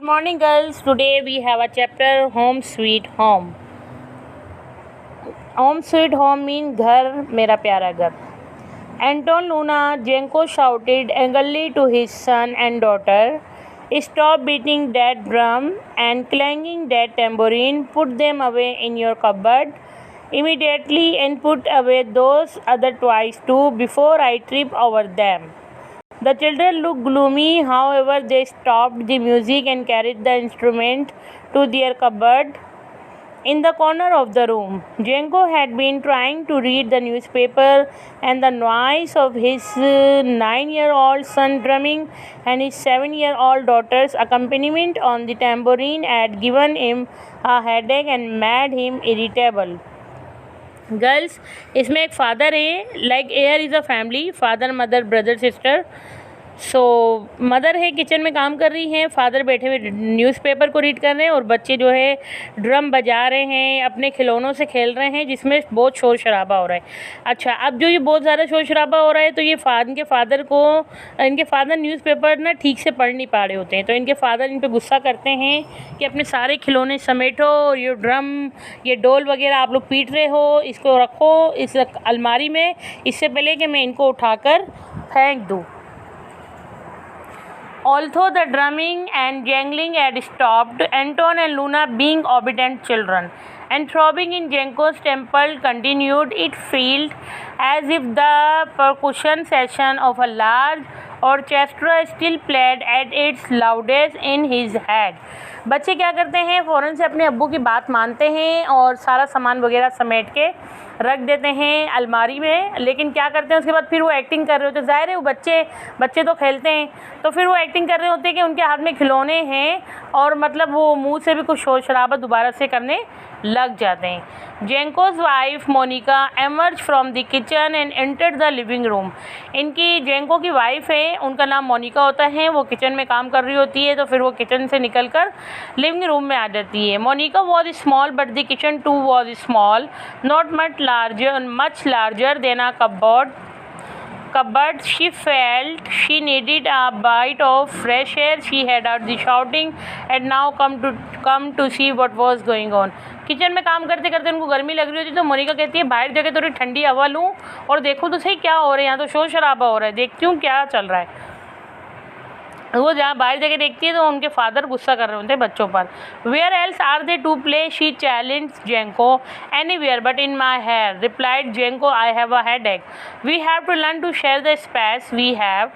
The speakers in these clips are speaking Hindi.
Good morning, girls. Today we have a chapter Home Sweet Home. Home Sweet Home means घर मेरा प्यारा घर. Anton Luna Jenko shouted angrily to his son and daughter, "Stop beating that drum and clanging that tambourine. Put them away in your cupboard immediately and put away those other toys too before I trip over them." The children looked gloomy, however they stopped the music and carried the instrument to their cupboard in the corner of the room. Jenko had been trying to read the newspaper, and the noise of his 9-year-old son drumming and his 7-year-old daughter's accompaniment on the tambourine had given him a headache and made him irritable. Girls, इसमें एक फादर है, like air is a family, father mother brother sister. So mother है किचन में काम कर रही हैं, फादर बैठे हुए न्यूज़पेपर को रीड कर रहे हैं और बच्चे जो है ड्रम बजा रहे हैं, अपने खिलौनों से खेल रहे हैं जिसमें बहुत शोर शराबा हो रहा है. अच्छा, अब जो ये बहुत ज़्यादा शोर शराबा हो रहा है तो ये इनके फादर न्यूज़पेपर ना ठीक से पढ़ नहीं पा रहे होते हैं, तो इनके फादर इन पर गुस्सा करते हैं कि अपने सारे खिलौने समेटो और ये ड्रम ये डोल वगैरह आप लोग पीट रहे हो, इसको रखो इस अलमारी में इससे पहले कि मैं इनको उठाकर फेंक दूँ. Although the drumming and jangling had stopped, Anton and Luna, being obedient children, and throbbing in Jenko's temple continued. It felt as if the percussion section of a large orchestra still played at its loudest in his head. बच्चे क्या करते हैं, फ़ौरन से अपने अब्बू की बात मानते हैं और सारा सामान वगैरह समेट के रख देते हैं अलमारी में. लेकिन क्या करते हैं उसके बाद फिर वो एक्टिंग कर रहे होते हैं. ज़ाहिर है वो बच्चे तो खेलते हैं, तो फिर वो एक्टिंग कर रहे होते हैं कि उनके हाथ में खिलौने हैं और मतलब वो मुंह से भी कुछ शोर शराबा दोबारा से करने लग जाते हैं. Jenko's wife Monica emerge from the kitchen and entered the living room. इनकी जेंको की वाइफ है, उनका नाम मोनिका होता है, वो किचन में काम कर रही होती है, तो फिर वो किचन से निकलकर लिविंग रूम में आ जाती है. Monica was small but the kitchen too was small, not much larger than a cupboard. She felt she needed a bite of fresh air. She had heard the shouting and now come to see what was going on. Kitchen में काम करते करते उनको गर्मी लग रही होती, तो मोनिका कहती है बाहर जगह थोड़ी ठंडी हवा लूँ और देखूँ तो सही क्या हो रहा है, यहाँ तो शोर शराबा हो रहा है, देखती हूँ क्या चल रहा है. वो जहाँ बाहर जगह देखती है तो उनके फादर गुस्सा कर रहे होते हैं बच्चों पर. Where else are they to play, she challenged Jenko. Anywhere but in my hair, replied Jenko. I have a headache. We have to learn to share the space we have,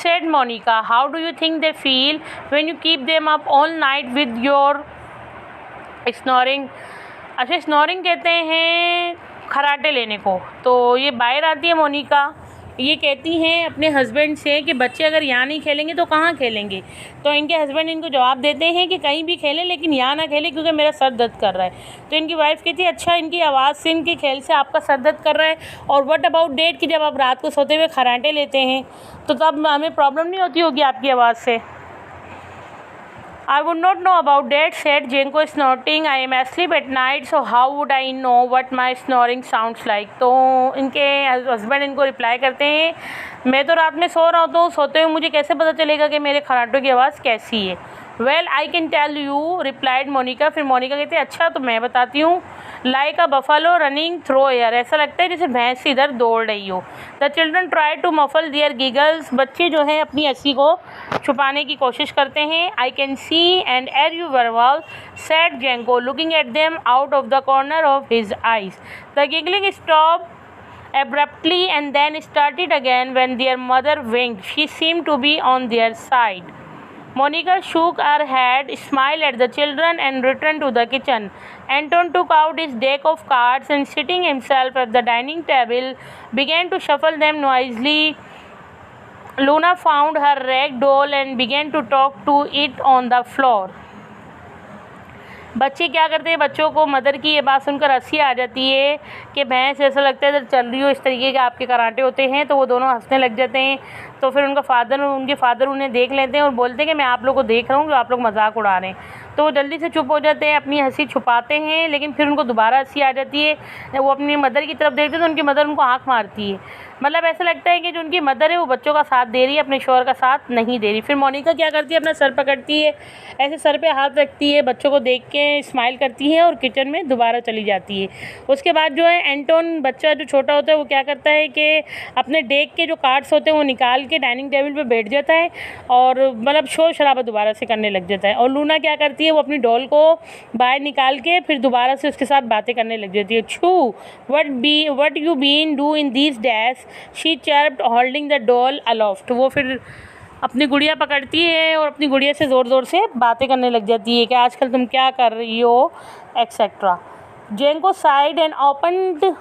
said Monica. How do you think they feel when you keep them up all night with your snoring. अच्छा, स्नोरिंग कहते हैं खराटे लेने को. तो ये बाहर आती है मोनिका, ये कहती हैं अपने हस्बैंड से कि बच्चे अगर यहाँ नहीं खेलेंगे तो कहाँ खेलेंगे. तो इनके हस्बैंड इनको जवाब देते हैं कि कहीं भी खेलें लेकिन यहाँ ना खेलें क्योंकि मेरा सर दर्द कर रहा है. तो इनकी वाइफ कहती है अच्छा, इनकी आवाज़ से इनके खेल से आपका सर दर्द कर रहा है, और व्हाट अबाउट डेट कि जब आप रात को सोते हुए खराटे लेते हैं तो तब हमें प्रॉब्लम नहीं होती होगी आपकी आवाज़ से. I would not know about that, said Jenko, snorting. I am asleep at night, so how would I know what my snoring sounds like? तो इनके हस्बैंड इनको रिप्लाई करते हैं, मैं तो रात में सो रहा होता हूँ, सोते हुए मुझे कैसे पता चलेगा कि मेरे खराटों की आवाज़ कैसी है. Well I can tell you, replied Monica. फिर मोनिका कहती है अच्छा तो मैं बताती हूँ. Like a buffalo running through air, ऐसा लगता है जैसे भैंस इधर दौड़ रही हो. The children try to muffle their giggles, बच्चे जो हैं अपनी हंसी को छुपाने की कोशिश करते हैं. I can see and er you वर्वल, said Jenko, looking at them out of the corner of his eyes. The giggling stop abruptly and then started again when their mother winked. She seemed to be on their side. Monica shook her head, smiled at the children and returned to the kitchen. Anton took out his deck of cards and sitting himself at the dining table began to shuffle them noisily. Luna found her rag doll and began to talk to it on the floor. बच्चे क्या करते हैं, बच्चों को मदर की ये बात सुनकर हंसी आ जाती है कि भैंस ऐसा लगता है जब चल रही हो इस तरीके के आपके कराटे होते हैं, तो वो दोनों हंसने लग जाते हैं. तो फिर उनके फादर उन्हें देख लेते हैं और बोलते हैं कि मैं आप लोग को देख रहा हूँ, जो आप लोग मजाक उड़ा रहे हैं। तो वो जल्दी से चुप हो जाते हैं, अपनी हंसी छुपाते हैं, लेकिन फिर उनको दोबारा हंसी आ जाती है। जब वो अपनी मदर की तरफ देखते हैं तो उनकी मदर उनको आँख मारती है। मतलब ऐसा लगता है कि जो उनकी मदर है वो बच्चों का साथ दे रही है, अपने शौहर का साथ नहीं दे रही। फिर मोनिका क्या करती है, अपना सर पकड़ती है, ऐसे सर पे हाथ रखती है, बच्चों को देख के स्माइल करती है और किचन में दोबारा चली जाती है। उसके बाद जो है एंटोन, बच्चा जो छोटा होता है, वो क्या करता है कि अपने डेक के जो कार्ड्स होते हैं वो निकाल के डाइनिंग टेबल पे बैठ जाता है और मतलब शोर शराबा दोबारा से करने लग जाता है। और लूना क्या करती है, वो अपनी डॉल को बाहर निकाल के फिर दोबारा से उसके साथ बातें करने लग जाती है। छू what you been do in these days, she chirped holding the doll aloft. वो फिर अपनी गुड़िया पकड़ती है और अपनी गुड़िया से ज़ोर ज़ोर से बातें करने लग जाती है कि आजकल तुम क्या कर रही हो, etcetera. Jenko sighed and opened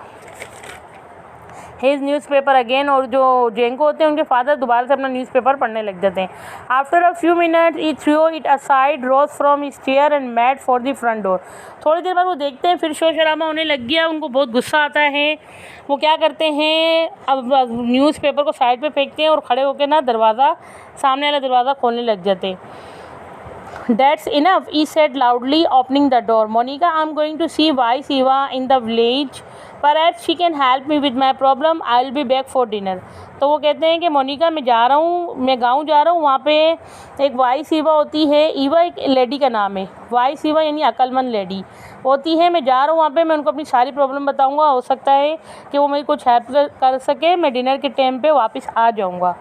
his newspaper again. और जो जेंको होते हैं उनके फादर दोबारा से अपना न्यूज़पेपर पढ़ने लग जाते हैं। After a few minutes he threw it aside, rose from his chair and made for the front door. थोड़ी देर बाद वो देखते हैं फिर शोर शराबा होने लग गया, उनको बहुत गुस्सा आता है। वो क्या करते हैं, अब न्यूज़पेपर को साइड पे फेंकते हैं और खड़े होकर ना सामने वाला दरवाज़ा खोलने लग जाते हैं। That's enough, he said loudly, opening the door. Monica, I'm going to see Vice Eva in the village. Perhaps she can help me with my problem. I'll be back for dinner. तो वो कहते हैं कि मोनिका, मैं गाँव जा रहा हूँ, वहाँ पे एक वाइस ईवा होती है। ईवा एक लेडी का नाम है, वाइस ईवा यानी अक्लमंद लेडी होती है। मैं जा रहा हूँ वहाँ पे, मैं उनको अपनी सारी प्रॉब्लम बताऊँगा, हो सकता है कि वो मेरी कुछ हेल्प कर सके। मैं डिनर के टाइम पे वापस आ जाऊँगा।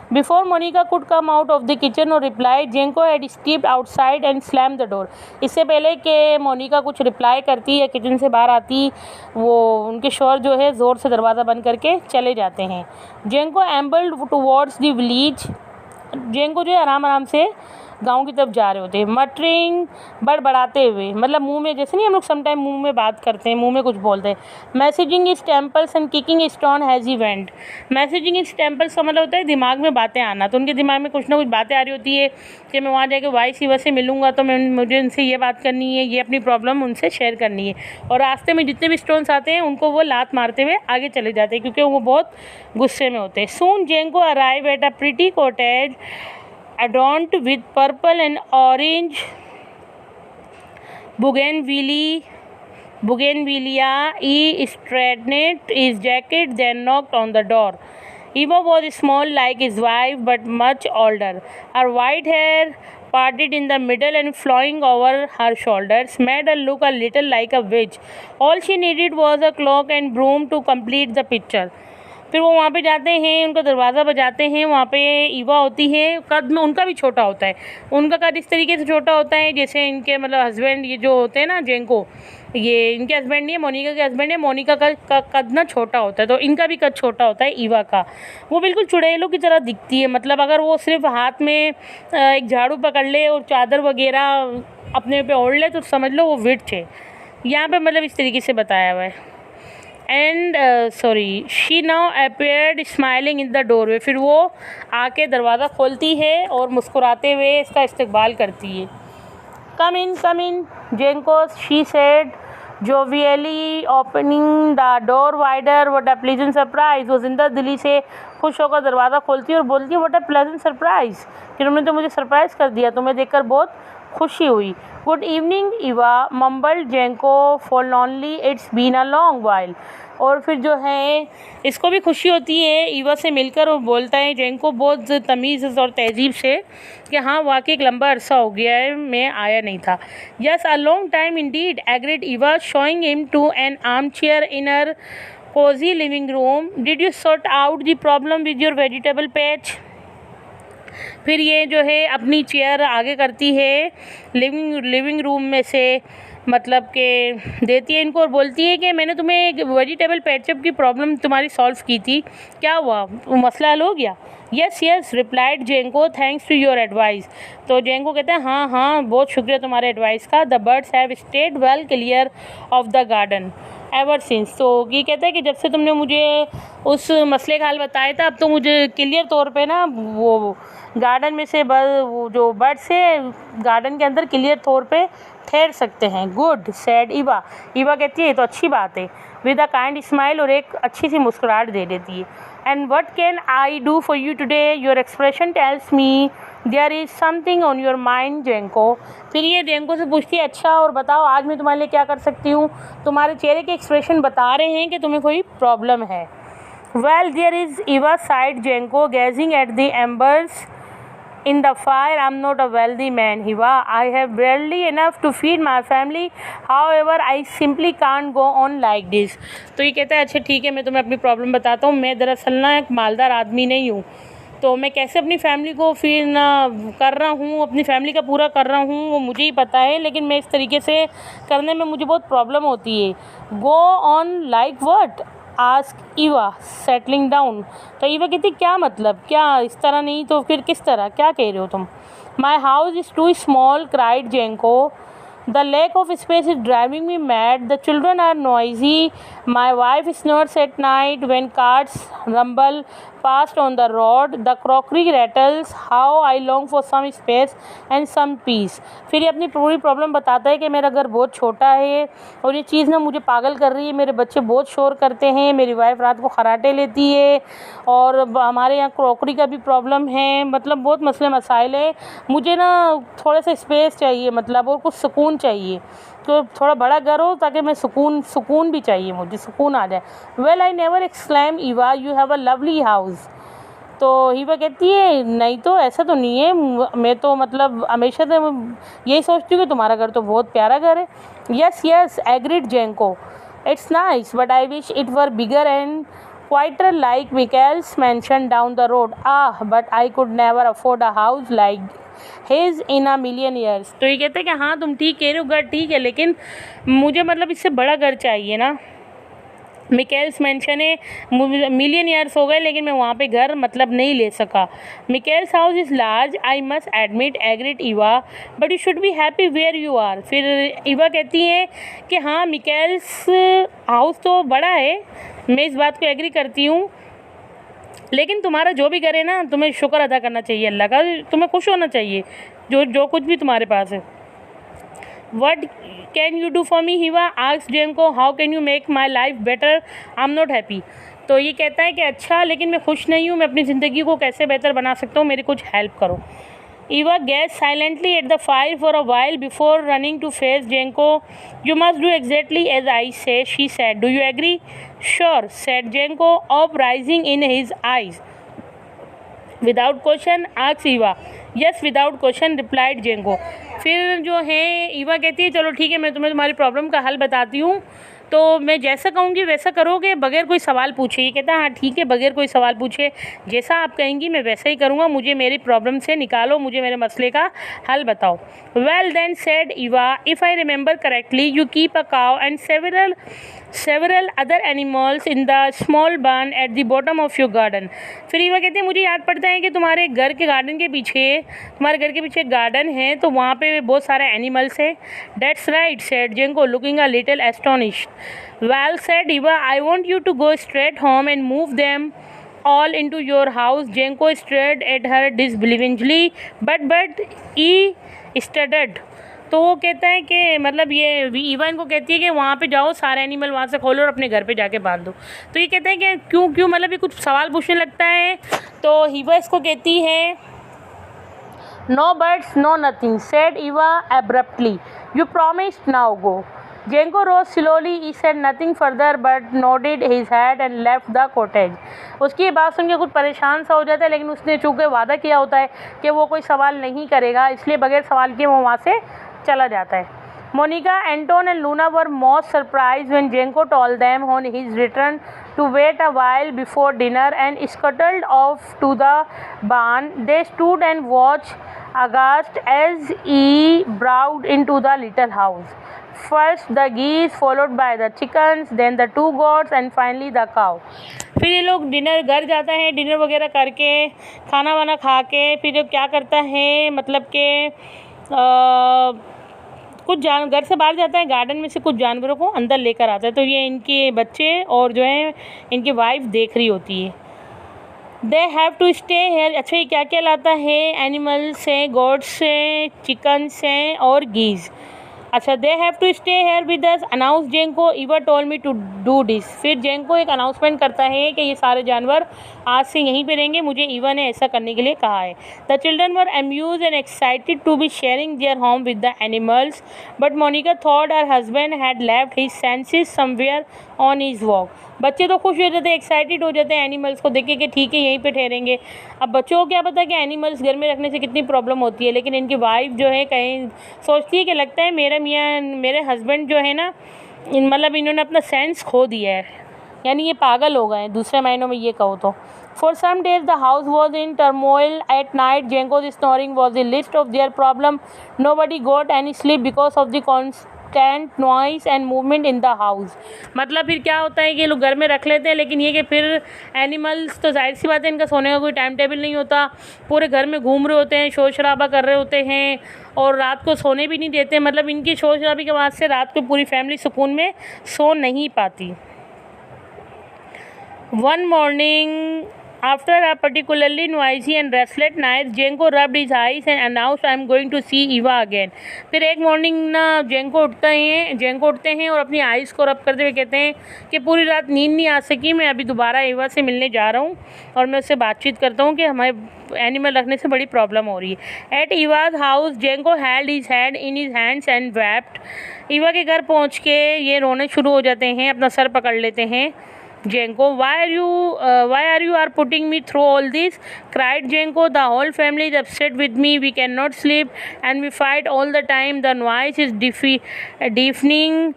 Before Monica could come out of the kitchen or reply, Jenko had stepped outside and slammed the door. इससे पहले कि मोनिका कुछ रिप्लाई करती या किचन से बाहर आती, वो उनके शौहर जो है ज़ोर से दरवाज़ा बंद करके चले जाते हैं। जेंको एम्बल्ड टुवर्ड्स द विलेज। जेंको जो है आराम से गांव की तरफ जा रहे होते हैं, मटरिंग, बड़बड़ाते हुए, मतलब मुंह में, जैसे नहीं हम लोग समटाइम मुंह में बात करते हैं, मुंह में कुछ बोलते हैं। Messaging is temples and kicking stone has he went. Messaging is temples का मतलब होता है दिमाग में बातें आना। तो उनके दिमाग में कुछ ना कुछ बातें आ रही होती है कि मैं वहाँ जाके वाइस ईवा से मिलूँगा, तो मुझे उनसे ये बात करनी है, ये अपनी प्रॉब्लम उनसे शेयर करनी है। और रास्ते में जितने भी स्टोन्स आते हैं उनको वो लात मारते हुए आगे चले जाते हैं, क्योंकि वो बहुत गुस्से में होते हैं। Soon Jenko arrive at a pretty cottage adorned with purple and orange bougainvillea. He straightened his jacket, then knocked on the door. Eva was small like his wife, but much older. Her white hair, parted in the middle and flowing over her shoulders, made her look a little like a witch. All she needed was a cloak and broom to complete the picture. फिर वो वहाँ पे जाते हैं, उनका दरवाज़ा बजाते हैं। वहाँ पे ईवा होती है, कद में उनका भी छोटा होता है। उनका कद इस तरीके से छोटा होता है जैसे इनके मतलब हस्बैंड, ये जो होते हैं ना जेंको, ये इनके हस्बैंड नहीं है, मोनिका के हस्बैंड है। मोनिका का कद ना छोटा होता है, तो इनका भी कद छोटा होता है ईवा का। वो बिल्कुल चुड़ैलों की तरह दिखती है, मतलब अगर वो सिर्फ हाथ में एक झाड़ू पकड़ ले और चादर वगैरह अपने पे ओढ़ ले तो समझ लो वो विट है। यहाँ पे मतलब इस तरीके से बताया हुआ है। And she now appeared smiling in the doorway. फिर वो आके दरवाज़ा खोलती है और मुस्कुराते हुए इसका इस्तकबाल करती है। Come in Jenko, she said jovially, opening the door wider. What a pleasant surprise. वो जिंदा दिली से खुश होकर दरवाज़ा खोलती है और बोलती है व्हाट अ प्लेजेंट सरप्राइज, कि तुमने तो मुझे सरप्राइज़ कर दिया, तुम्हें देखकर बहुत खुशी हुई। Good evening Eva, mumbled Jenko forlornly, it's been a long while. और फिर जो है इसको भी खुशी होती है ईवा से मिलकर, और बोलता है जेंको बहुत तमीज़ और तहजीब से कि हाँ वाकई एक लंबा अरसा हो गया है, मैं आया नहीं था। Yes, a long time indeed, agreed Eva, showing him to an armchair in her cosy living room. Did you sort out the problem with your vegetable patch. फिर ये जो है अपनी चेयर आगे करती है लिविंग रूम में से, मतलब के देती है इनको और बोलती है कि मैंने तुम्हें एक वेजिटेबल पैचअप की प्रॉब्लम तुम्हारी सॉल्व की थी, क्या हुआ, वो मसला हल हो गया। Yes replied Jenko, thanks to your advice. तो जेंको कहते हैं हाँ बहुत शुक्रिया तुम्हारे एडवाइस का। The birds have stayed well clear of the garden ever since. तो ये कहता है कि जब से तुमने मुझे उस मसले का हल बताया था, अब तो मुझे क्लियर तौर पे ना वो गार्डन में से वो जो बर्ड्स है गार्डन के अंदर क्लियर तौर पे ठहर सकते हैं। Good sad Eva. ईवा कहती है ये तो अच्छी बात है, विद अ काइंड स्माइल, और एक अच्छी सी मुस्कुराहट दे देती है। And what can I do for you today, your expression tells me there is something on your mind Jenko. फिर ये जेंको से पूछती है अच्छा और बताओ आज मैं तुम्हारे लिए क्या कर सकती हूँ, तुम्हारे चेहरे के एक्सप्रेशन बता रहे हैं कि तुम्हें कोई प्रॉब्लम है। Well there is Eva sighed Jenko gazing at the embers in the fire. I'm not a wealthy man, Hiva. I have barely enough to feed my family. However, I simply can't go on like this. तो ये कहता है अच्छा ठीक है, मैं तुम्हें अपनी प्रॉब्लम बताता हूँ। मैं दरअसल ना एक मालदार आदमी नहीं हूँ, तो मैं कैसे अपनी फैमिली को फीड ना कर रहा हूँ, अपनी फैमिली का पूरा कर रहा हूँ वो मुझे ही पता है, लेकिन मैं इस तरीके से करने में मुझे बहुत प्रॉब्लम होती है। Go on like what ask Eva settling down. तो ईवा कहती क्या मतलब, क्या इस तरह नहीं तो फिर किस तरह, क्या कह रहे हो तुम। My house is too small cried Jenko, the lack of space is driving me mad, the children are noisy, my wife snores at night when carts rumble past on the road, the crockery rattles, how I long for some space and some peace। फिर ये अपनी पूरी प्रॉब्लम बताता है कि मेरा घर बहुत छोटा है और ये चीज़ ना मुझे पागल कर रही है, मेरे बच्चे बहुत शोर करते हैं, मेरी वाइफ रात को खराटे लेती है और हमारे यहाँ क्रॉकरी का भी प्रॉब्लम है, मतलब बहुत मसले मसाइल है। मुझे ना थोड़ा सा स्पेस चाहिए, मतलब और कुछ सुकून चाहिए, तो थोड़ा बड़ा घर हो ताकि मैं सुकून भी चाहिए, मुझे सुकून आ जाए। Well I never exclaim Eva you have a lovely house. तो ईवा कहती है नहीं तो ऐसा तो नहीं है, मैं तो मतलब हमेशा से यही सोचती हूँ कि तुम्हारा घर तो बहुत प्यारा घर है। Yes yes agreed Jenko, it's nice but I wish it were bigger and quieter like Mikel's mansion down the road. Ah but I could never afford a house like his in a million years. तो ये कहते हैं कि हाँ तुम ठीक कह रहे हो, घर ठीक है, लेकिन मुझे मतलब इससे बड़ा घर चाहिए ना। मिकेल्स मेंशन है, मिलियन ईयर्स हो गए लेकिन मैं वहाँ पे घर मतलब नहीं ले सका। Mikel's house is large I must admit agreed Eva, but you should be happy where you are. फिर ईवा कहती है कि हाँ मिकेल्स हाउस तो बड़ा है, मैं इस बात को एग्री करती हूँ, लेकिन तुम्हारा जो भी घर है ना, तुम्हें शुक्र अदा करना चाहिए अल्लाह का, तुम्हें खुश होना चाहिए जो कुछ भी तुम्हारे पास है। What can you do for me Eva asked Jenko, how can you make my life better, I am not happy. तो ये कहता है कि अच्छा लेकिन मैं खुश नहीं हूँ, मैं अपनी ज़िंदगी को कैसे बेहतर बना सकता हूँ, मेरी कुछ हेल्प करो। Eva gaze silently at the fire for a while before running to face Jenko. You must do exactly as I say, she said, do you agree. Sure said Jenko, off rising in his eyes. Without question asked Eva. Yes without question replied Jenko. फिर जो है ईवा कहती है चलो ठीक है, मैं तुम्हें तुम्हारी प्रॉब्लम का हल बताती हूँ, तो मैं जैसा कहूँगी वैसा करोगे बगैर कोई सवाल पूछे। ये कहता है हाँ ठीक है, बगैर कोई सवाल पूछे जैसा आप कहेंगी मैं वैसा ही करूँगा, मुझे मेरी प्रॉब्लम से निकालो, मुझे मेरे मसले का हल बताओ। Well then said Eva, if I remember correctly you keep a cow and several other animals in the small barn at the bottom of your garden। फिर ईवा कहते हैं मुझे याद पड़ता है कि तुम्हारे घर के पीछे गार्डन है, तो वहाँ पे बहुत सारे एनिमल्स हैं। That's right said Jenko looking a little astonished। Well said Eva, I want you to go straight home and move them all into your house। Jenko stared at her disbelievingly, but he stuttered। तो वो कहता है कि मतलब ये ईवा इनको कहती है कि वहाँ पे जाओ, सारे एनिमल वहाँ से खोलो और अपने घर पे जाके बांध दो। तो ये कहता है कि क्यों मतलब ये कुछ सवाल पूछने लगता है। तो ईवा इसको कहती है no birds no nothing said Eva abruptly, you promised now go. Jenko rose slowly, he said nothing further but nodded his head and left the cottage. उसकी ये बात सुन के कुछ परेशान सा हो जाता है, लेकिन उसने चूँकि वादा किया होता है कि वो कोई सवाल नहीं करेगा, इसलिए बगैर सवाल किए वो वहाँ से चला जाता है। Monica, Anton and Luna were most surprised when Jenko told them on his return to wait a while before dinner and scuttled off to the barn. They stood and watched aghast as he bowed into the little house. First the geese, followed by the chickens, then the two goats and finally the cow। फिर ये लोग घर जाता है, डिनर वगैरह करके खाना वाना खा के फिर क्या करता है, मतलब कि कुछ घर से बाहर जाता है, गार्डन में से कुछ जानवरों को अंदर लेकर आता है। तो ये इनके बच्चे और जो है इनकी वाइफ देख रही होती है। They have to stay here. अच्छा, ये क्या क्या लाता है? एनिमल्स हैं, गोड्स हैं, चिकन्स हैं और गीज। अच्छा, दे have to stay here with us, announce जेंको, Eva told me to do this. फिर जेंको एक अनाउंसमेंट करता है कि ये सारे जानवर आज से यहीं पे रहेंगे, मुझे ईवा ने ऐसा करने के लिए कहा है। The children were amused and excited to be sharing their home with the animals, but Monica thought her husband had left his senses somewhere on his walk. बच्चे तो खुश हो जाते हैं, एक्साइटेड हो जाते हैं एनिमल्स को देख के कि ठीक है यहीं पे ठहरेंगे। अब बच्चों को क्या पता कि एनिमल्स घर में रखने से कितनी प्रॉब्लम होती है, लेकिन इनकी वाइफ जो है कहीं सोचती है कि लगता है मेरे हस्बैंड जो है ना, मतलब इन्होंने अपना सेंस खो दिया है, यानी ये पागल हो गए हैं, दूसरे महीनों में ये कहो तो। For some days the house was in turmoil. At night, Jenko's snoring was the least of their problem. Nobody got any sleep because of the constant noise and movement in the house. मतलब फिर क्या होता है कि लोग घर में रख लेते हैं, लेकिन ये कि फिर एनिमल्स तो जाहिर सी बात है इनका सोने का कोई टाइम टेबल नहीं होता, पूरे घर में घूम रहे होते हैं, शोर शराबा कर रहे होते हैं और रात को सोने भी नहीं देते। मतलब इनकी शोर शराबे के बाद से रात को पूरी फैमिली सुकून में सो नहीं पाती। One morning, after a particularly noisy and restless night, Jenko rubbed his eyes and announced, "I am going to see Eva again." फिर एक मॉर्निंग ना जेंको उठते हैं और अपनी आइज़ को रब करते हुए कहते हैं कि पूरी रात नींद नहीं आ सकी, मैं अभी दोबारा ईवा से मिलने जा रहा हूँ और मैं उससे बातचीत करता हूँ कि हमें एनिमल रखने से बड़ी प्रॉब्लम हो रही है। At Eva's house, Jenko held his head in his hands and wept. Eva के घर पहुँच के ये रोने शुरू हो जाते हैं, अपना सर पकड़ लेते हैं। Jenko, why are you putting me through all this? Cried Jenko. The whole family is upset with me. We cannot sleep and we fight all the time. The noise is deafening.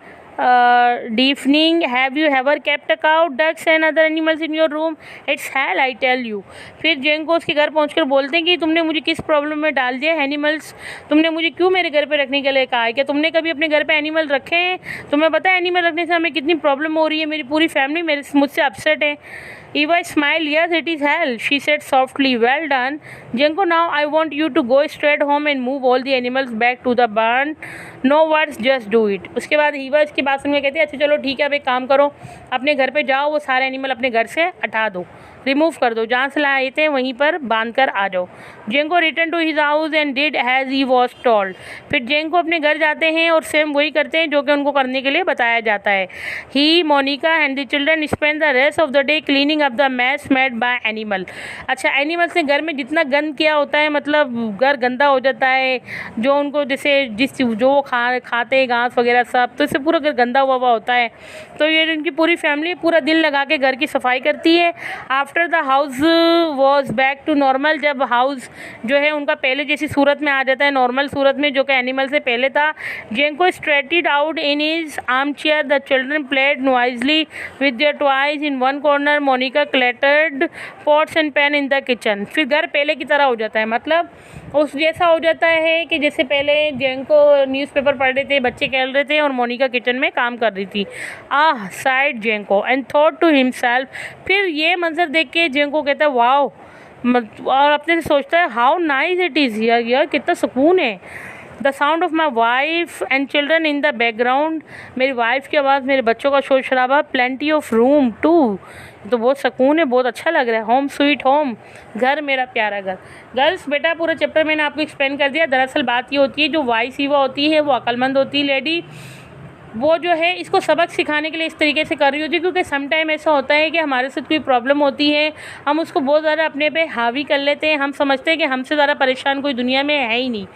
Have you ever kept a cow, ducks and other animals in your room? It's hell, I tell you. फिर जेंको उसके घर पहुंचकर बोलते हैं कि तुमने मुझे किस प्रॉब्लम में डाल दिया। एनिमल्स तुमने मुझे क्यों मेरे घर पे रखने के लिए कहा है? क्या तुमने कभी अपने घर पे एनिमल रखे हैं? तुम्हें पता है एनिमल रखने से हमें कितनी प्रॉब्लम हो रही है, मेरी पूरी फैमिली मुझसे अपसेट है। Eva smiled. Yes, it is hell, she said softly. Well done, Jenko. Now I want you to go straight home and move all the animals back to the barn. No words, just do it. उसके बाद ईवा इसकी बात सुन के कहती है, अच्छा चलो ठीक है, अब एक काम करो, अपने घर पे जाओ, वो सारे एनिमल अपने घर से हटा दो, रिमूव कर दो, जहाँ से लाए थे वहीं पर बांध कर आ जाओ। Jenko return to his house and did as he was told. फिर जेंको अपने घर जाते हैं और सेम वही करते हैं जो कि उनको करने के लिए बताया जाता है। He, Monica and the children spend the rest of the day cleaning up the mess made by animal. अच्छा, एनिमल्स ने घर में जितना गंद किया होता है, मतलब घर गंदा हो जाता है, जो उनको जैसे जो वो खाते हैं घास वगैरह सब, तो इससे पूरा घर गंदा हुआ होता है। तो ये इनकी पूरी फैमिली पूरा दिल लगा के घर की सफाई करती है। After the house was back to normal, जब हाउस जो है उनका पहले जैसी सूरत में आ जाता है, नॉर्मल सूरत में जो कि एनिमल से पहले था। Jenko stretched out in his arm chair. The children played noisily with their toys in one corner. Monica clattered pots and pans in the kitchen. फिर घर पहले की तरह हो जाता है, मतलब उस जैसा हो जाता है कि जैसे पहले जेंको न्यूज़पेपर पढ़ रहे थे, बच्चे खेल रहे थे और मोनिका किचन में काम कर रही थी। Sighed Jenko and thought to himself. फिर ये मंजर देख के जेंको कहता है वाओ, और अपने से सोचता है how nice it is here, यार कितना सुकून है। The sound of my wife and children in the background. मेरी वाइफ की आवाज़, मेरे बच्चों का शोर शराबा। प्लेंटी ऑफ रूम टू, तो बहुत सुकून है, बहुत अच्छा लग रहा है। होम स्वीट होम, घर मेरा प्यारा घर। गर्ल्स बेटा, पूरा चैप्टर मैंने आपको एक्सप्लेन कर दिया। दरअसल बात ये होती है, जो वाइस ईवा होती है वो अक्लमंद होती है लेडी, वो जो है इसको सबक सिखाने के लिए इस तरीके से कर रही होती है, क्योंकि सम टाइम ऐसा होता है कि हमारे साथ कोई प्रॉब्लम होती है, हम उसको बहुत ज़्यादा अपने पे हावी कर लेते हैं, हम समझते हैं कि हमसे ज़्यादा परेशान कोई दुनिया में है ही नहीं।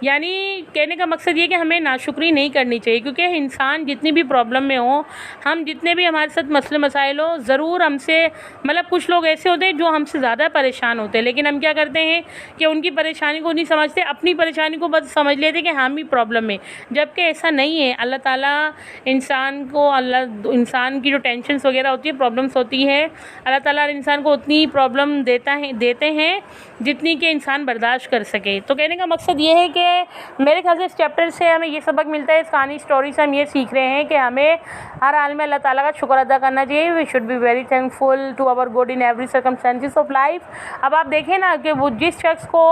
यानी कहने का मकसद ये कि हमें नाशुक्री नहीं करनी चाहिए, क्योंकि इंसान जितनी भी प्रॉब्लम में हो, हम जितने भी हमारे साथ मसले मसाइल हो, ज़रूर हमसे, मतलब कुछ लोग ऐसे होते हैं जो हमसे ज़्यादा परेशान होते हैं, लेकिन हम क्या करते हैं कि उनकी परेशानी को नहीं समझते, अपनी परेशानी को बस समझ लेते हैं कि हम भी प्रॉब्लम में, जबकि ऐसा नहीं है। अल्लाह ताला इंसान की जो टेंशन्स वगैरह होती है, प्रॉब्लम्स होती है, अल्लाह ताला इंसान को उतनी प्रॉब्लम देते हैं जितनी कि इंसान बर्दाश्त कर सके। तो कहने का मकसद ये है कि मेरे ख्याल से इस चैप्टर से हमें ये सबक मिलता है, इस कहानी स्टोरी से हम ये सीख रहे हैं कि हमें हर हाल में अल्लाह ताला का शुक्र अदा करना चाहिए। We should be very thankful to our God in every circumstances of life. अब आप देखें ना कि वो जिस शख्स को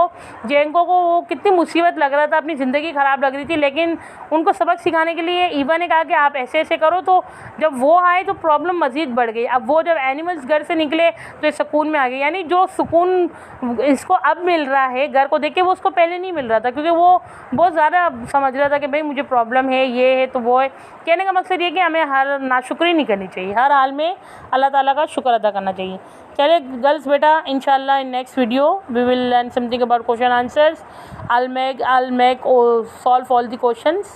जेंको को वो कितनी मुसीबत लग रहा था, अपनी ज़िंदगी ख़राब लग रही थी, लेकिन उनको सबक सिखाने के लिए ईवा ने कहा कि आप ऐसे ऐसे करो, तो जब वो आए तो प्रॉब्लम मज़ीद बढ़ गई। अब वो जब एनिमल्स घर से निकले तो इस सुकून में आ गए, यानी जो सुकून इसको अब मिल रहा है घर को देख के, वो उसको पहले नहीं मिल रहा था, क्योंकि वो बहुत ज़्यादा समझ रहा था कि भाई मुझे प्रॉब्लम है, ये है तो वो है। कहने का मकसद ये कि हमें हर नाशुक्री नहीं करनी चाहिए, हर हाल में अल्लाह ताला का शुक्र अदा करना चाहिए। चले गर्ल्स बेटा, इंशाल्लाह in next video we will learn something about question answers. I'll make solve all the questions,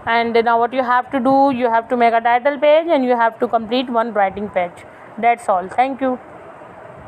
and now what you have to do, you have to make a title page and you have to complete one writing page. That's all. Thank you.